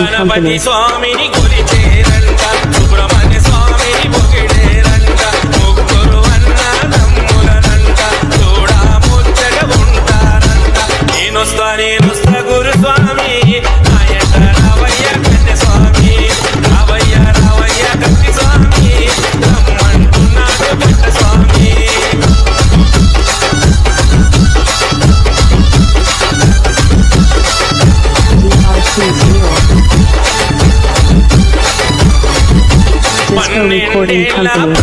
Recording Company. స్వామిని కొలిచేరంట సుబ్రహ్మణ్య స్వామిని పొగిడేరంట ముగ్గురు అన్నదమ్ములనంట తోడా ముచ్చట ఉంటారంట నేనొస్తా గురుస్వామి నాయట రావయ్య కన్నె స్వామి రావయ్య కన్నె స్వామి రమ్మంటున్నాడు కన్న స్వామి Disco Recording Company.